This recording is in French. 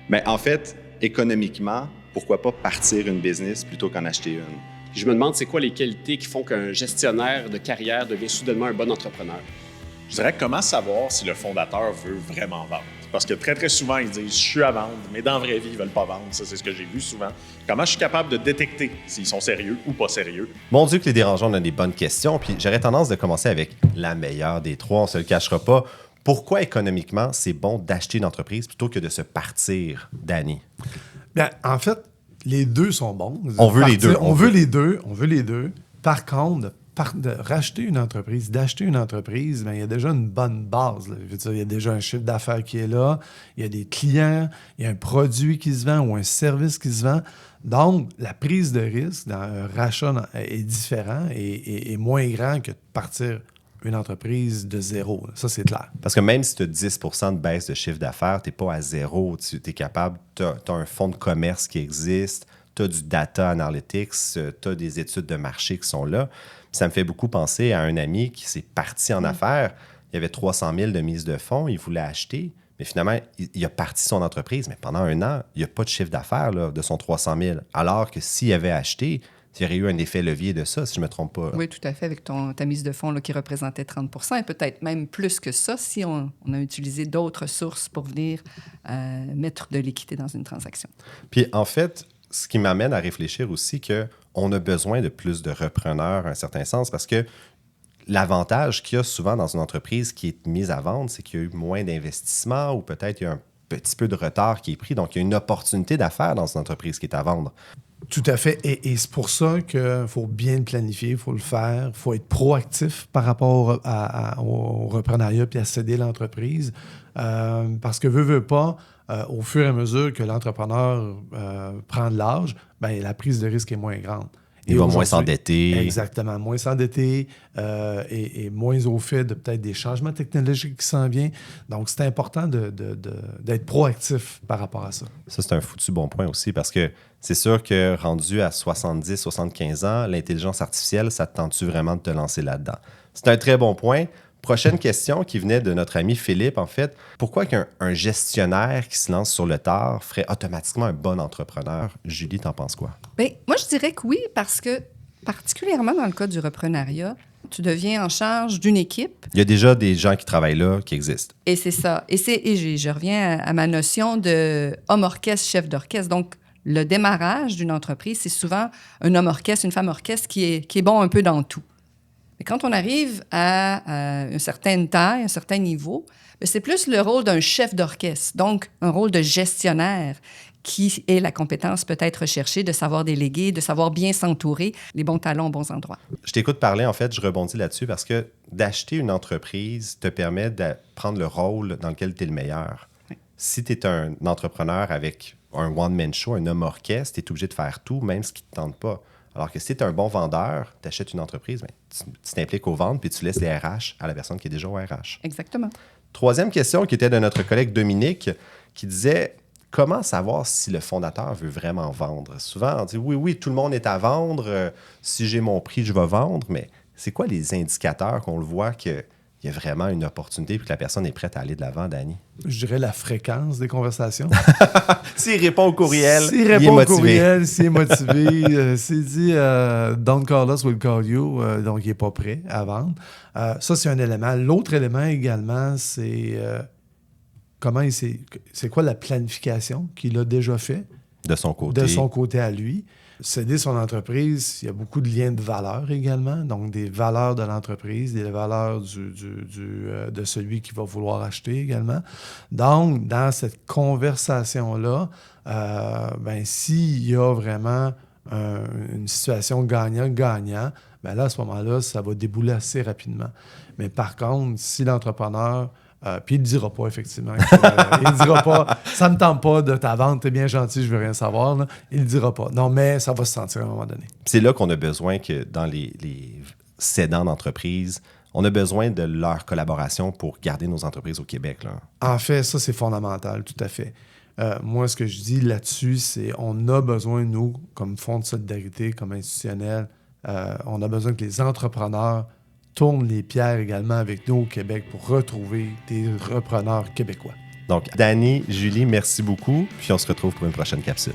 Mais en fait, économiquement, pourquoi pas partir une business plutôt qu'en acheter une? Puis je me demande, c'est quoi les qualités qui font qu'un gestionnaire de carrière devient soudainement un bon entrepreneur? Je dirais comment savoir si le fondateur veut vraiment vendre. Parce que très, très souvent, ils disent « je suis à vendre », mais dans la vraie vie, ils ne veulent pas vendre. Ça, c'est ce que j'ai vu souvent. Comment je suis capable de détecter s'ils sont sérieux ou pas sérieux? Mon Dieu que les dérangeants ont des bonnes questions. Puis j'aurais tendance de commencer avec la meilleure des trois, on ne se le cachera pas. Pourquoi économiquement, c'est bon d'acheter une entreprise plutôt que de se partir, Danny? Bien, en fait, les deux sont bons. On veut les deux. On veut les deux. Par contre, de racheter une entreprise, d'acheter une entreprise, bien, il y a déjà une bonne base. Là. Je veux dire, il y a déjà un chiffre d'affaires qui est là, il y a des clients, il y a un produit qui se vend ou un service qui se vend. Donc, la prise de risque dans un rachat est différent et moins grand que de partir une entreprise de zéro. Ça, c'est clair. Parce que même si tu as 10 de baisse de chiffre d'affaires, tu n'es pas à zéro. Tu es capable, tu as un fonds de commerce qui existe, tu as du data analytics, tu as des études de marché qui sont là. Ça me fait beaucoup penser à un ami qui s'est parti en affaires. Il y avait 300 000 de mise de fonds, il voulait acheter, mais finalement, il a parti son entreprise. Mais pendant un an, il n'y a pas de chiffre d'affaires là, de son 300 000. Alors que s'il avait acheté, il y aurait eu un effet levier de ça, si je ne me trompe pas. Oui, tout à fait, avec ta mise de fonds là, qui représentait 30 % et peut-être même plus que ça si on a utilisé d'autres sources pour venir mettre de l'équité dans une transaction. Puis en fait, ce qui m'amène à réfléchir aussi qu'on a besoin de plus de repreneurs, à un certain sens, parce que l'avantage qu'il y a souvent dans une entreprise qui est mise à vendre, c'est qu'il y a eu moins d'investissement ou peut-être il y a un petit peu de retard qui est pris. Donc, il y a une opportunité d'affaires dans une entreprise qui est à vendre. Tout à fait. Et c'est pour ça qu'il faut bien le planifier, il faut le faire, il faut être proactif par rapport au reprenariat puis à céder l'entreprise. Parce que veut pas, au fur et à mesure que l'entrepreneur prend de l'âge, ben, la prise de risque est moins grande. Il va moins s'endetter. Exactement, moins s'endetter et moins au fait de peut-être des changements technologiques qui s'en viennent. Donc, c'est important d'être proactif par rapport à ça. Ça, c'est un foutu bon point aussi parce que c'est sûr que rendu à 70, 75 ans, l'intelligence artificielle, ça te tente-tu vraiment de te lancer là-dedans? C'est un très bon point. Prochaine question qui venait de notre ami Philippe, en fait. Pourquoi qu'un gestionnaire qui se lance sur le tard ferait automatiquement un bon entrepreneur? Julie, t'en penses quoi? Bien, moi, je dirais que oui, parce que, particulièrement dans le cas du reprenariat, tu deviens en charge d'une équipe. Il y a déjà des gens qui travaillent là, qui existent. Et c'est ça. Et je reviens à ma notion de homme-orchestre, chef d'orchestre. Donc, le démarrage d'une entreprise, c'est souvent un homme-orchestre, une femme-orchestre qui est bon un peu dans tout. Mais quand on arrive à une certaine taille, un certain niveau, bien, c'est plus le rôle d'un chef d'orchestre, donc un rôle de gestionnaire qui est la compétence peut-être recherchée de savoir déléguer, de savoir bien s'entourer, les bons talents aux bons endroits. Je t'écoute parler, en fait, je rebondis là-dessus parce que d'acheter une entreprise te permet de prendre le rôle dans lequel tu es le meilleur. Oui. Si tu es un entrepreneur avec un one-man show, un homme-orchestre, tu es obligé de faire tout, même ce qui ne te tente pas. Alors que si tu es un bon vendeur, tu achètes une entreprise, bien, tu t'impliques aux ventes puis tu laisses les RH à la personne qui est déjà au RH. Exactement. Troisième question qui était de notre collègue Dominique qui disait comment savoir si le fondateur veut vraiment vendre? Souvent, on dit oui, tout le monde est à vendre. Si j'ai mon prix, je vais vendre. Mais c'est quoi les indicateurs qu'on le voit qu'il y a vraiment une opportunité et que la personne est prête à aller de l'avant, Danny? Je dirais la fréquence des conversations. S'il répond au courriel, s'il est motivé. courriel, s'il est motivé, s'il dit don't call us, we'll call you, donc il n'est pas prêt à vendre. Ça, c'est un élément. L'autre élément également, c'est c'est quoi la planification qu'il a déjà fait de son côté. De son côté à lui. Céder son entreprise, il y a beaucoup de liens de valeurs également, donc des valeurs de l'entreprise, des valeurs de celui qui va vouloir acheter également. Donc, dans cette conversation-là, ben, s'il y a vraiment une situation gagnant-gagnant, ben là, à ce moment-là, ça va débouler assez rapidement. Mais par contre, si l'entrepreneur... puis il ne dira pas, effectivement. Il ne dira pas, ça ne me tente pas de ta vente, t'es bien gentil, je veux rien savoir. Là. Il ne le dira pas. Non, mais ça va se sentir à un moment donné. C'est là qu'on a besoin que dans les cédants d'entreprise, on a besoin de leur collaboration pour garder nos entreprises au Québec. Là. En fait, ça, c'est fondamental, tout à fait. Moi, ce que je dis là-dessus, c'est on a besoin, nous, comme Fonds de solidarité, comme institutionnel, on a besoin que les entrepreneurs tournent les pierres également avec nous au Québec pour retrouver des repreneurs québécois. Donc, Dany, Julie, merci beaucoup. Puis on se retrouve pour une prochaine capsule.